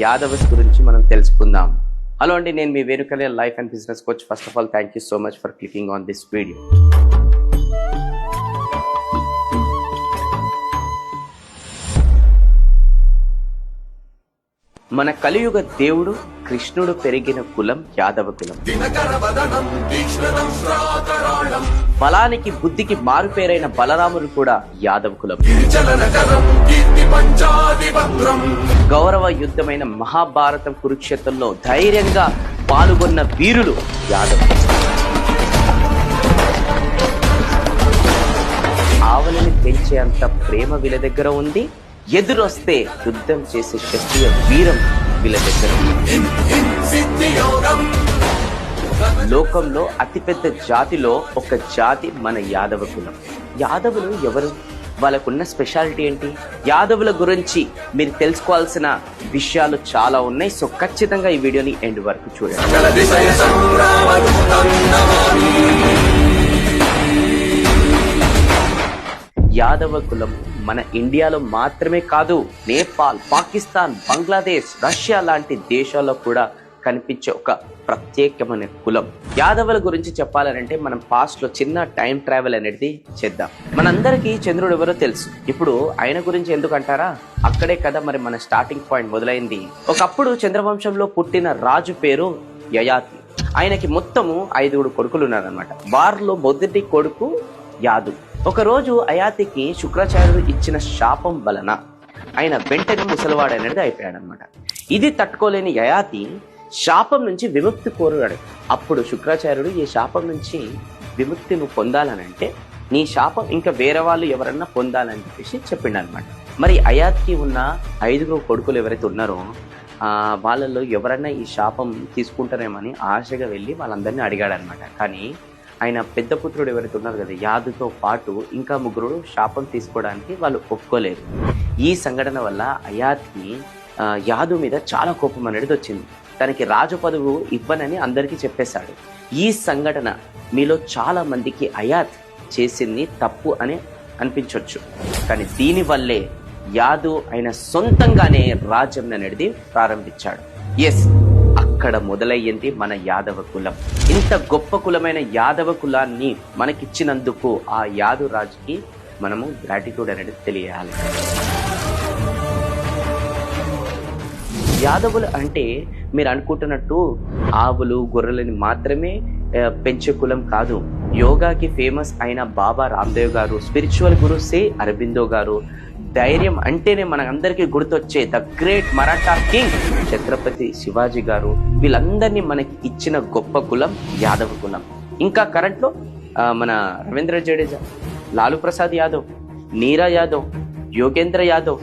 Yadavs గురించి మనం తెలుసుకుందాం. హలో అండి, నేను మీ వేణుకలే life and business coach. First of all thank you so much for clicking on this video. మన కలియుగ దేవుడు కృష్ణుడు పెరిగిన కులం యాదవ కులం. బలానికి బుద్ధికి మారుపేరైన బలరాముడు కూడా యాదవ కులం. గౌరవ యుద్ధమైన మహాభారతం కురుక్షేత్రంలో ధైర్యంగా పాల్గొన్న వీరులు యాదవ. ఆవలిని పెంచేంత ప్రేమ వీళ్ళ దగ్గర ఉంది. ఎదురొస్తే యుద్ధం చేసే క్షత్రియ వీరం వీళ్ళ దగ్గర. లోకంలో అతిపెద్ద జాతిలో ఒక జాతి మన యాదవ కులం. యాదవులు ఎవరు? వాళ్ళకున్న స్పెషాలిటీ ఏంటి? యాదవుల గురించి మీరు తెలుసుకోవాల్సిన విషయాలు చాలా ఉన్నాయి. సో ఖచ్చితంగా ఈ వీడియోని ఎండ్ వరకు చూడండి. యాదవ కులం మన ఇండియాలో మాత్రమే కాదు, నేపాల్, పాకిస్తాన్, బంగ్లాదేశ్, రష్యా లాంటి దేశాల్లో కూడా కనిపించే ఒక ప్రత్యేకమైన కులం. యాదవుల గురించి చెప్పాలంటే మనం పాస్ట్ లో చిన్న టైం ట్రావెల్ అనేది చేద్దాం. మనందరికీ చంద్రుడు ఎవరో తెలుసు. ఇప్పుడు ఆయన గురించి ఎందుకు అంటారా? అక్కడే కదా మరి మన స్టార్టింగ్ పాయింట్ మొదలైంది. ఒకప్పుడు చంద్రవంశంలో పుట్టిన రాజు పేరు యయాతి. ఆయనకి మొత్తము 5 కొడుకులు ఉన్నారనమాట. వారిలో మొదటి కొడుకు యాదు. ఒక రోజు అయాతికి శుక్రాచార్యుడు ఇచ్చిన శాపం వలన ఆయన వెంటనే ముసలివాడు అనేది అయిపోయాడు అనమాట. ఇది తట్టుకోలేని యయాతి శాపం నుంచి విముక్తి కోరాడు. అప్పుడు శుక్రాచార్యుడు ఈ శాపం నుంచి విముక్తి నువ్వు పొందాలనంటే నీ శాపం ఇంకా వేరే వాళ్ళు ఎవరన్నా పొందాలని చెప్పేసి చెప్పిండు అనమాట. మరి అయాత్కి ఉన్న 5 కొడుకులు ఎవరైతే ఉన్నారో వాళ్ళల్లో ఎవరన్నా ఈ శాపం తీసుకుంటారేమని ఆశగా వెళ్ళి వాళ్ళందరినీ అడిగాడు అనమాట. కానీ ఆయన పెద్ద పుత్రుడు ఎవరైతే ఉన్నారు కదా, యాదుతో పాటు ఇంకా 3 శాపం తీసుకోవడానికి వాళ్ళు ఒప్పుకోలేరు. ఈ సంఘటన వల్ల అయాత్కి యాదు మీద చాలా కోపం అనేది వచ్చింది. తనకి రాజు పదవు ఇవ్వనని అందరికీ చెప్పేశాడు. ఈ సంఘటన మీలో చాలా మందికి అయాత్ చేసింది తప్పు అని అనిపించవచ్చు. కానీ దీనివల్లే యాదు ఆయన సొంతంగానే రాజ్యం అనేది ప్రారంభించాడు. ఎస్, అక్కడ మొదలయ్యింది మన యాదవ కులం. ఇంత గొప్ప కులమైన యాదవ కులాన్ని మనకిచ్చినందుకు ఆ యాదు రాజుకి మనము గ్రాటిట్యూడ్ అనేది తెలియాలి. యాదవులు అంటే మీరు అనుకుంటున్నట్టు ఆవులు గొర్రెలని మాత్రమే పెంచే కులం కాదు. యోగాకి ఫేమస్ అయిన బాబా రామ్దేవ్ గారు, స్పిరిచువల్ గురు సే అరబిందో గారు, ధైర్యం అంటేనే మనకందరికీ గుర్తొచ్చే the great Maratha king Chhatrapati Shivaji గారు, వీళ్ళందరినీ మనకి ఇచ్చిన గొప్ప కులం యాదవ కులం. ఇంకా కరెంట్లో మన రవీంద్ర జడేజా, లాలూ ప్రసాద్ యాదవ్, నీరా యాదవ్, యోగేంద్ర యాదవ్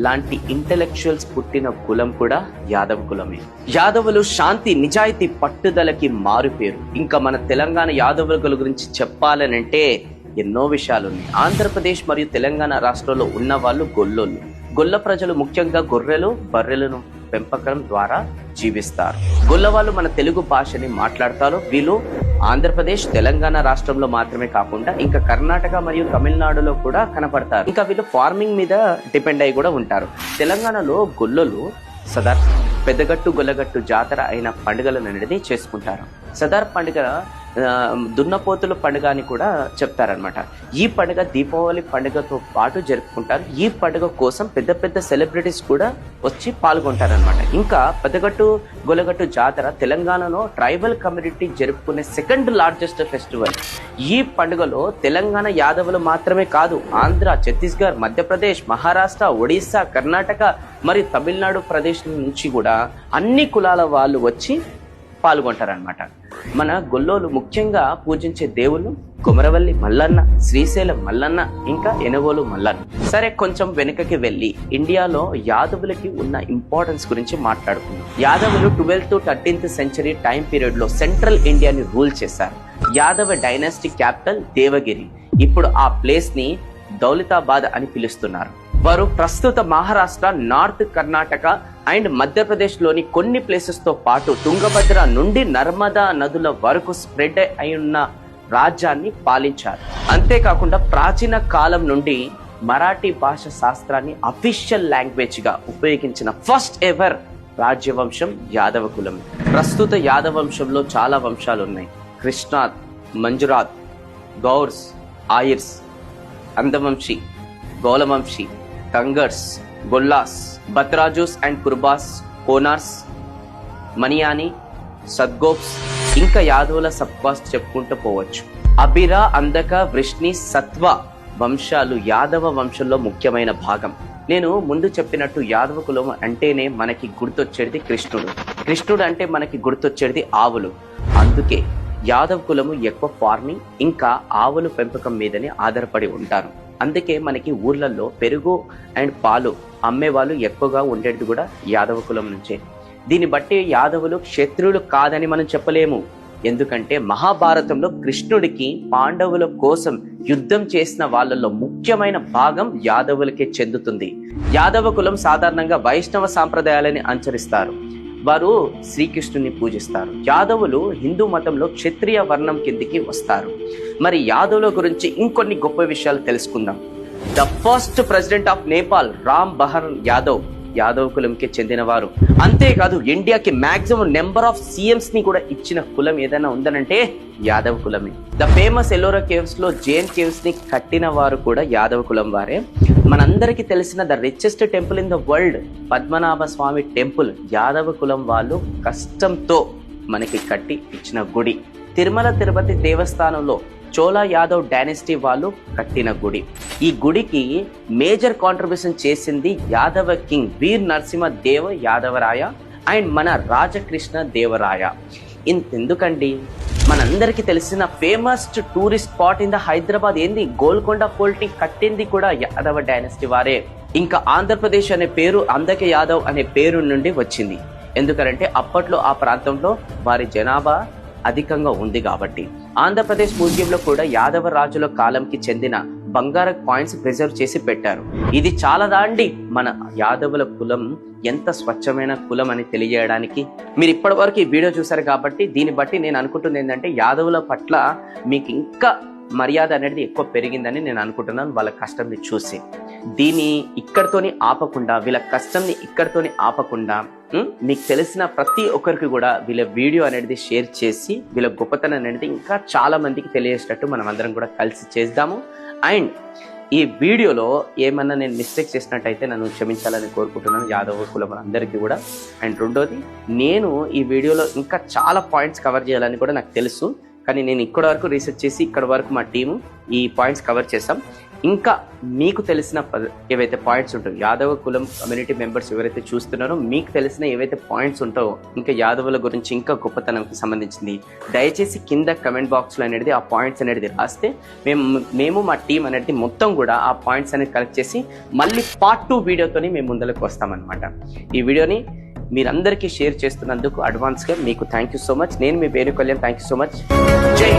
లాంటి ఇంటెలెక్చువల్స్ పుట్టిన కులం కూడా యాదవ కులమే. యాదవులు శాంతి, నిజాయితీ, పట్టుదలకి మారుపేరు. ఇంకా మన తెలంగాణ యాదవుల గురించి చెప్పాలనంటే ఎన్నో విషయాలు ఉన్నాయి. ఆంధ్రప్రదేశ్ మరియు తెలంగాణ రాష్ట్రంలో ఉన్న వాళ్ళు గొల్లోళ్ళు. గొల్ల ప్రజలు ముఖ్యంగా గొర్రెలు, బర్రెలను పెంపకం ద్వారా జీవిస్తారు. గొల్ల వాళ్ళు మన తెలుగు భాషని మాట్లాడతారు. వీళ్ళు ఆంధ్రప్రదేశ్, తెలంగాణ రాష్ట్రంలో మాత్రమే కాకుండా ఇంకా కర్ణాటక మరియు తమిళనాడులో కూడా కనపడతారు. ఇంకా వీళ్ళు ఫార్మింగ్ మీద డిపెండ్ అయి కూడా ఉంటారు. తెలంగాణలో గొల్లలు సదార్, పెద్దగట్టు, గొల్లగట్టు జాతర అయిన పండుగలను అనేది చేసుకుంటారు. సదార్ పండుగ దున్నపోతుల పండుగ అని కూడా చెప్తారనమాట. ఈ పండుగ దీపావళి పండుగతో పాటు జరుపుకుంటారు. ఈ పండుగ కోసం పెద్ద పెద్ద సెలబ్రిటీస్ కూడా వచ్చి పాల్గొంటారనమాట. ఇంకా పెద్దగట్టు గొల్లగట్టు జాతర తెలంగాణలో ట్రైబల్ కమ్యూనిటీ జరుపుకునే 2nd లార్జెస్ట్ ఫెస్టివల్. ఈ పండుగలో తెలంగాణ యాదవులు మాత్రమే కాదు, ఆంధ్ర, ఛత్తీస్గఢ్, మధ్యప్రదేశ్, మహారాష్ట్ర, ఒడిస్సా, కర్ణాటక మరియు తమిళనాడు ప్రదేశ్ నుంచి కూడా అన్ని కులాల వాళ్ళు వచ్చి పాల్గొంటారనమాట. మన గొల్లోలు ముఖ్యంగా పూజించే దేవుళ్ళు కొమరవల్లి మల్లన్న, శ్రీశైలం మల్లన్న, ఇంకా ఎనగోలు మల్లన్న. సరే, కొంచెం వెనుకకి వెళ్ళి ఇండియాలో యాదవులకి ఉన్న ఇంపార్టెన్స్ గురించి మాట్లాడుకుందాం. యాదవులు 12th to 13th century time period లో సెంట్రల్ ఇండియాని రూల్ చేశారు. Yadava dynasty capital Devagiri. ఇప్పుడు ఆ ప్లేస్ ని దౌలతాబాద్ అని పిలుస్తున్నారు. వారు ప్రస్తుత మహారాష్ట్ర, నార్త్ కర్ణాటక అండ్ మధ్యప్రదేశ్ లోని కొన్ని ప్లేసెస్ తో పాటు తుంగభద్ర నుండి నర్మదా నదుల వరకు స్ప్రెడ్ అయి ఉన్న రాజ్యాన్ని పాలించారు. అంతేకాకుండా ప్రాచీన కాలం నుండి మరాఠీ భాష శాస్త్రాన్ని అఫీషియల్ లాంగ్వేజ్ గా ఉపయోగించిన ఫస్ట్ ఎవర్ రాజ్యవంశం యాదవ కులం. ప్రస్తుత యాదవ వంశంలో చాలా వంశాలు ఉన్నాయి. కృష్ణాత్, మంజురాత్, గౌర్స్, ఆయిర్స్, అందవంశీ, గౌలవంశీ, కంగర్స్, గొల్లాస్, బత్రాజూస్ అండ్ కుర్బాస్, కోనార్స్, మనియాని, సద్గోప్స్, ఇంకా యాదవుల సబ్కాస్ట్ చెప్పుకుంటూ పోవచ్చు. అబిరా, అందక, వృష్ణి, సత్వ వంశాలు యాదవ వంశంలో ముఖ్యమైన భాగం. నేను ముందు చెప్పినట్టు యాదవ కులం అంటేనే మనకి గుర్తొచ్చేది కృష్ణుడు. కృష్ణుడు అంటే మనకి గుర్తొచ్చేది ఆవులు. అందుకే యాదవ కులము ఎక్కువ ఫార్మింగ్ ఇంకా ఆవుల పెంపకం మీదనే ఆధారపడి ఉంటారు. అందుకే మనకి ఊర్లలో పెరుగు అండ్ పాలు అమ్మేవాళ్ళు ఎక్కువగా ఉండేది కూడా యాదవ కులం నుంచే. దీన్ని బట్టి యాదవులు క్షత్రువులు కాదని మనం చెప్పలేము. ఎందుకంటే మహాభారతంలో కృష్ణుడికి పాండవుల కోసం యుద్ధం చేసిన వాళ్ళలో ముఖ్యమైన భాగం యాదవులకే చెందుతుంది. యాదవ కులం సాధారణంగా వైష్ణవ సాంప్రదాయాలని అనుసరిస్తారు. వారు శ్రీకృష్ణుని పూజిస్తారు. యాదవులు హిందూ మతంలో క్షత్రియ వర్ణం కిందికి వస్తారు. మరి యాదవుల గురించి ఇంకొన్ని గొప్ప విషయాలు తెలుసుకుందాం. The first president of Nepal Ram Bahar Yadav Yadav కులంకి చెందినవారు. అంతేకాదు ఇండియాకి మాక్సిమం నెంబర్ ఆఫ్ సీఎంస్ ని కూడా ఇచ్చిన కులం ఏదైనా ఉందనంటే యాదవ్ కులమే. ద ఫేమస్ ఎల్లోరా కేవ్స్ లో జైన్ కేవ్స్ ని కట్టిన వారు కూడా యాదవ్ కులం వారే. మనందరికీ తెలిసిన the richest temple in the world Padmanabha Swamy temple Yadava కులం వాళ్ళు కష్టంతో మనకి కట్టి ఇచ్చిన గుడి. తిరుమల తిరుపతి దేవస్థానంలో చోళ యాదవ్ డైనెస్టీ వాళ్ళు కట్టిన గుడి. ఈ గుడికి మేజర్ కాంట్రిబ్యూషన్ చేసింది యాదవ కింగ్ వీర్ నరసింహ దేవ్ యాదవరాయ అండ్ మన రాజకృష్ణ దేవరాయ. ఇంతెందుకండి, మనందరికీ తెలిసిన famous tourist spot in the Hyderabad ఏంది గోల్కొండ ఫోర్ట్ ని కట్టింది కూడా యాదవ డైనెస్టీ వారే. ఇంకా ఆంధ్రప్రదేశ్ అనే పేరు అందక యాదవ్ అనే పేరు నుండి వచ్చింది. ఎందుకంటే అప్పట్లో ఆ ప్రాంతంలో వారి జనాభా అధికంగా ఉంది కాబట్టి. ఆంధ్రప్రదేశ్ మ్యూజియంలో కూడా యాదవ రాజుల కాలంకి చెందిన బంగారు కాయిన్స్ ప్రిజర్వ్ చేసి పెట్టారు. ఇది చాలా దాండి మన యాదవుల కులం ఎంత స్వచ్ఛమైన కులం అని తెలియజేయడానికి. మీరు ఇప్పటి వరకు ఈ వీడియో చూసారు కాబట్టి దీన్ని బట్టి నేను అనుకుంటుంది ఏంటంటే యాదవుల పట్ల మీకు ఇంకా మర్యాద అనేది ఎక్కువ పెరిగిందని నేను అనుకుంటున్నాను. వాళ్ళ కష్టంని చూసి దీన్ని ఇక్కడితోని ఆపకుండా, వీళ్ళ కష్టంని ఇక్కడితోని ఆపకుండా మీకు తెలిసిన ప్రతి ఒక్కరికి కూడా వీళ్ళ వీడియో అనేది షేర్ చేసి వీళ్ళ గొప్పతనం అనేది ఇంకా చాలా మందికి తెలియజేటట్టు మనం అందరం కూడా కలిసి చేద్దాము. అండ్ ఈ వీడియోలో ఏమన్నా నేను మిస్టేక్ చేసినట్టయితే నన్ను క్షమించాలని కోరుకుంటున్నాను యాదవ కులం అందరికీ కూడా. అండ్ రెండోది, నేను ఈ వీడియోలో ఇంకా చాలా పాయింట్స్ కవర్ చేయాలని కూడా నాకు తెలుసు. కానీ నేను ఇక్కడ వరకు రీసెర్చ్ చేసి ఇక్కడ వరకు మా టీము ఈ పాయింట్స్ కవర్ చేసాం. ఇంకా మీకు తెలిసిన ఏవైతే పాయింట్స్ ఉంటాయో యాదవ కులం కమ్యూనిటీ మెంబర్స్ ఎవరైతే చూస్తున్నారో మీకు తెలిసిన ఏవైతే పాయింట్స్ ఉంటాయో ఇంకా యాదవుల గురించి ఇంకా గొప్పతనంకి సంబంధించింది దయచేసి కింద కమెంట్ బాక్స్లో అనేది ఆ పాయింట్స్ అనేది రాస్తే మేము మా టీం అనేది మొత్తం కూడా ఆ పాయింట్స్ అనేది కలెక్ట్ చేసి మళ్ళీ పార్ట్ 2 వీడియోతోని మేము ముందరకు వస్తామన్నమాట. ఈ వీడియోని మీరందరికీ షేర్ చేస్తున్నందుకు అడ్వాన్స్గా మీకు థ్యాంక్ యూ సో మచ్. నేను మీ Venu Kalyan. Thank you so much. జై